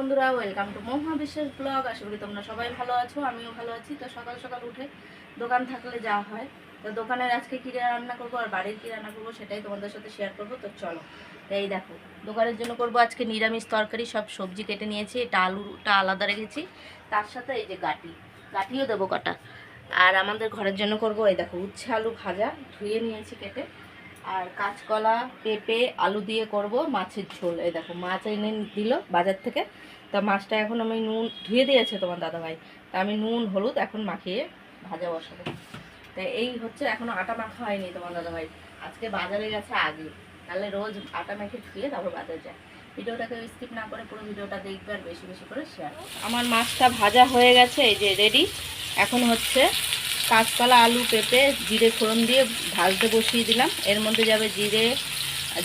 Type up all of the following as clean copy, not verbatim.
বন্ধুরা, welcome to মহাবিশ্বের blog. আশা করি তোমরা সবাই ভালো আছো, আমিও ভালো আছি। তো সকাল সকাল উঠে দোকান থাকলে যা হয়, তো দোকানের আজকে কী রান্না করবো আর বাড়ির কী রান্না করবো সেটাই তোমাদের সাথে শেয়ার করবো। তো চলো, এই দেখো, দোকানের জন্য করবো আজকে নিরামিষ তরকারি। সব সবজি কেটে নিয়েছি, এটা আলুটা আলাদা রেখেছি, তার সাথে এই যে গাটিও দেবো কাটা। আর আমাদের ঘরের জন্য করবো এই দেখো উচ্ছে আলু ভাজা, ধুয়ে নিয়েছি কেটে। আর কাঁচকলা পেঁপে আলু দিয়ে করব মাছের ঝোল। এই দেখো মাছ এনে দিল বাজার থেকে, তা মাছটা এখন আমি নুন ধুয়ে দিয়েছে তোমার দাদাভাই, তা আমি নুন হলুদ এখন মাখিয়ে ভাজা বসাবো। তাই এই হচ্ছে, এখনও আটা মাখা হয়নি তোমার দাদাভাই, আজকে বাজারে গেছে আগে, তাহলে রোজ আটা মেখে ধুয়ে তারপর বাজারে যায়। ভিডিওটাকে স্কিপ না করে পুরো ভিডিওটা দেখবে আর বেশি বেশি করে শেয়ার। আমার মাছটা ভাজা হয়ে গেছে, এই যে রেডি। এখন হচ্ছে কাঁচকলা আলু পেঁপে জিরে ফোড়ন দিয়ে ভাজতে বসিয়ে দিলাম। এর মধ্যে যাবে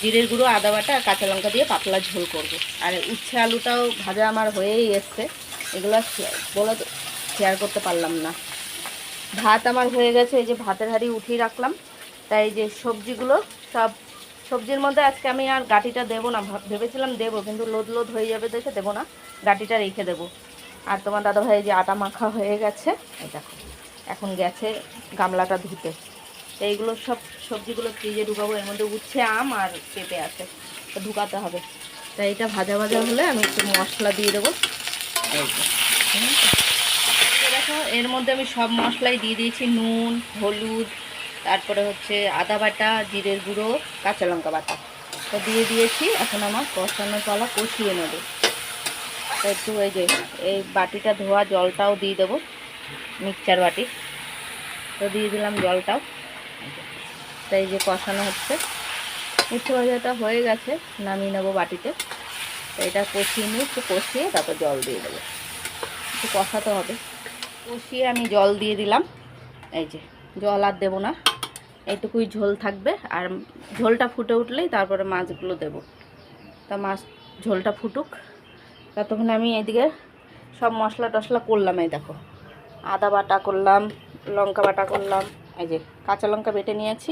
জিরের গুঁড়ো, আদা বাটা আর কাঁচা লঙ্কা দিয়ে পাতলা ঝোল করব। আর উচ্ছে আলুটাও ভাজা আমার হয়েই এসছে, এগুলো বলে শেয়ার করতে পারলাম না। ভাত আমার হয়ে গেছে, এই যে ভাতের হাঁড়ি উঠিয়ে রাখলাম। তাই যে সবজিগুলো, সব সবজির মধ্যে আজকে আমি আর গাটিটা দেবো না, ভেবেছিলাম দেবো, কিন্তু লোদ হয়ে যাবে দেখে দেবো না, গাটিটা রেখে দেবো। আর তোমার দাদাভাই যে আটা মাখা হয়ে গেছে, এই দেখো এখন গেছে গামলাটা ধুতে। তো এইগুলো সব সবজিগুলো ফ্রিজে ঢুকাবো। এর মধ্যে উচ্ছে আম আর পেঁপে আছে, তো ঢুকাতে হবে। তাই এটা ভাজা হলে আমি একটু মশলা দিয়ে দেবো। দেখো এর মধ্যে আমি সব মশলাই দিয়ে দিয়েছি, নুন হলুদ, তারপরে হচ্ছে আদা বাটা জিরের গুঁড়ো কাঁচা লঙ্কা বাটা, তো দিয়ে দিয়েছি। এখন আমার কষানো চলা কষিয়ে নেব। তো একটু এই যে এই বাটিটা ধোয়া জলটাও দিয়ে দেবো, মিক্সচার বাটি, তো দিয়ে দিলাম জলটাও। তাই যে কষানো হচ্ছে, উচ্ছে ভাজাটা হয়ে গেছে, নামিয়ে নেবো বাটিতে। তো এটা কষিয়ে নিই, একটু কষিয়ে তারপর জল দিয়ে দেবো, একটু কষাতে হবে। কষিয়ে আমি জল দিয়ে দিলাম, এই যে জল আর দেবো না, এইটুকুই ঝোল থাকবে। আর ঝোলটা ফুটে উঠলেই তারপরে মাছগুলো দেবো। তা মাছ ঝোলটা ফুটুক, ততক্ষণ আমি এদিকে সব মশলা টশলা করলাম। এই দেখো আদা বাটা করলাম, লঙ্কা বাটা করলাম, এই যে কাঁচা লঙ্কা বেটে নিয়েছি,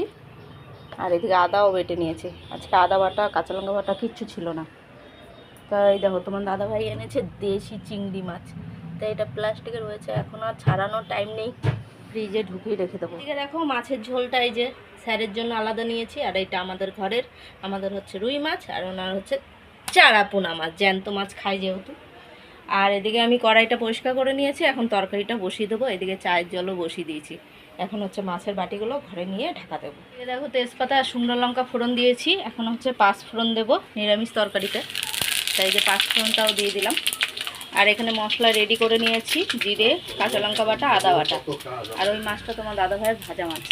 আর এদিকে আদাও বেটে নিয়েছি। আজকে আদা বাটা কাঁচা লঙ্কা বাটা কিচ্ছু ছিল না। তাই দেখো তোমার দাদাভাই এনেছে দেশি চিংড়ি মাছ, তাই এটা প্লাস্টিকে রয়েছে, এখন আর ছাড়ানোর টাইম নেই, ফ্রিজে ঢুকিয়ে রেখে দেবো। এদিকে দেখো মাছের ঝোলটা এই যে স্যারের জন্য আলাদা নিয়েছি, আর এটা আমাদের ঘরের, আমাদের হচ্ছে রুই মাছ, আর ওনার হচ্ছে চারা পোনা মাছ, জ্যান্ত মাছ খাই যেহেতু। আর এদিকে আমি কড়াইটা পরিষ্কার করে নিয়েছি, এখন তরকারিটা বসিয়ে দেবো। এদিকে চায়ের জলও বসিয়ে দিয়েছি। এখন হচ্ছে মাছের বাটিগুলো ঘরে নিয়ে ঢাকা দেবো। এই দেখো তেজপাতা আর শুকনো লঙ্কা ফোড়ন দিয়েছি, এখন হচ্ছে 5 ফোড়ন দেবো নিরামিষ তরকারিতে, তাই যে 5 ফোড়নটাও দিয়ে দিলাম। আর এখানে মশলা রেডি করে নিয়েছি, জিরে কাঁচা লঙ্কা বাটা আদা বাটা, আর ওই মাছটা তোমার দাদা ভাইয়ের ভাজা মাছ।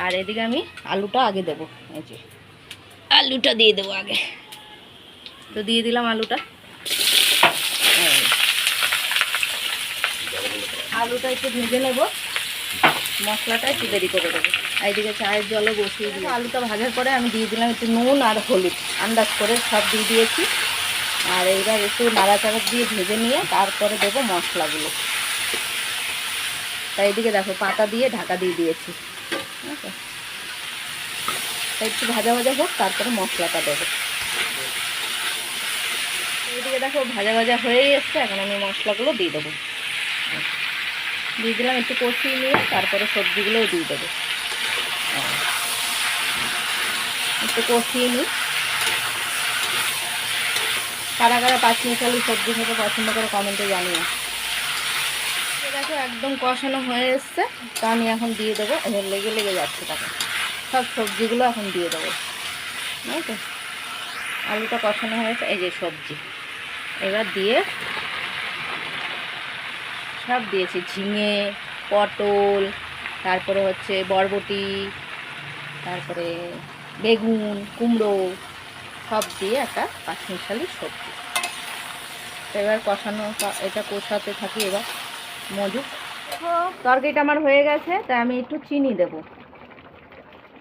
আর এদিকে আমি আলুটা আগে দেবো, এই যে আলুটা দিয়ে দেবো আগে, তো দিয়ে দিলাম আলুটা। আলুটা একটু ভেজে নেব, মশলাটা একটু দেরি করে দেবো। এইদিকে চায়ের জলও বসিয়ে দিই। আলুটা ভাজার পরে আমি দিয়ে দিলাম একটু নুন আর হলুদ, আন্দাজ করে সব দিয়ে দিয়েছি। আর এইবার একটু নাড়াচাড়া দিয়ে ভেজে নিয়ে তারপরে দেবো মশলাগুলো। তাই এদিকে দেখো পাতা দিয়ে ঢাকা দিয়ে দিয়েছি, ঠিক আছে। তাই একটু ভাজা হোক, তারপরে মশলাটা দেবো। এইদিকে দেখো ভাজা হয়েই এসছে, এখন আমি মশলাগুলো দিয়ে দেবো। দিয়ে দিলাম, একটু কষিয়ে নিয়ে তারপরে সবজিগুলোও দিয়ে দেবো, একটু কষিয়ে নিই। কারা পাঁচমিশালি সবজি খেতে পছন্দ করে কমেন্টে জানিয়ে। দেখো একদম কষানো হয়ে এসছে, তা আমি এখন দিয়ে দেবো। এবার লেগে যাচ্ছে, তাকে সব সবজিগুলো এখন দিয়ে দেবো, ঠিক আছে। আলুটা কষানো হয়েছে, এই যে সবজি এবার দিয়ে সব দিয়েছি, ঝিঙে পটল, তারপরে হচ্ছে বরবটি, তারপরে বেগুন কুমড়ো, সব দিয়ে একটা পাঁচমিশালি সবজি। এবার কষানো, এটা কষাতে থাকি এবার মজুক। তরকারিটা আমার হয়ে গেছে, তাই আমি একটু চিনি দেবো।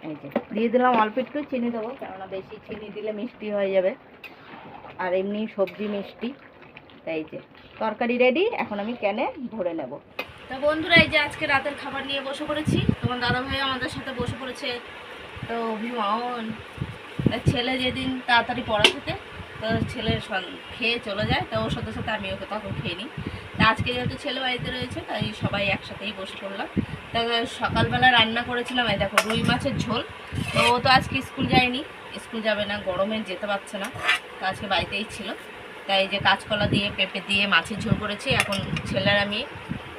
এই যে দিয়ে দিলাম, অল্প একটু চিনি দেবো, কেননা বেশি চিনি দিলে মিষ্টি হয়ে যাবে, আর এমনি সবজি মিষ্টি। তাই যে তরকারি রেডি, এখন আমি ক্যানে ভরে নেব। তো বন্ধুরা, এই যে আজকে রাতের খাবার নিয়ে বসে পড়েছি, তোমার দাদাভাই আমাদের সাথে বসে পড়েছে। তো অভিমান ছেলে যেদিন তাড়াতাড়ি পড়া থেকে, তো ছেলে খেয়ে চলে যায়, তো ওর সাথে সাথে আমি ওকে তখন খেয়ে নিই। তা আজকে যেহেতু ছেলে বাড়িতে রয়েছে তাই সবাই একসাথেই বসে পড়লাম। তা সকালবেলা রান্না করেছিলাম এই দেখো রুই মাছের ঝোল। তো ও তো আজকে স্কুল যায়নি, স্কুল যাবে না, গরমে যেতে পারছে না, তো আজকে বাড়িতেই ছিল। তাই যে কাঁচকলা দিয়ে পেঁপে দিয়ে মাছের ঝোল করেছি। এখন ছেলের আমি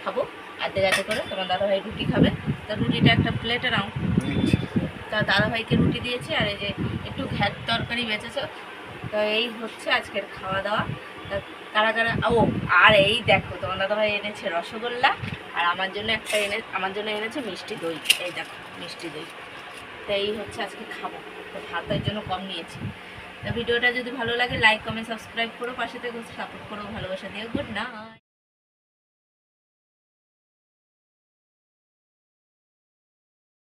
খাবো আধে আধে করে, তোমার দাদাভাই রুটি খাবে। তা রুটিটা একটা প্লেটে নাও, তা দাদাভাইকে রুটি দিয়েছি। আর এই যে একটু ঘ্যাট তরকারি বেঁচেছে। তো এই হচ্ছে আজকের খাওয়া দাওয়া। তা কারা কারা ও, আর এই দেখো তোমার দাদাভাই এনেছে রসগোল্লা, আর আমার জন্য এনেছে মিষ্টি দই। এই দেখো মিষ্টি দই। তো এই হচ্ছে আজকে খাবো। তো ভাতের জন্য কম নিয়েছি। তো ভিডিওটা যদি ভালো লাগে লাইক কমেন্ট সাবস্ক্রাইব করো, পাশে থেকে সাপোর্ট করো, ভালোবাসা দিও। Good night.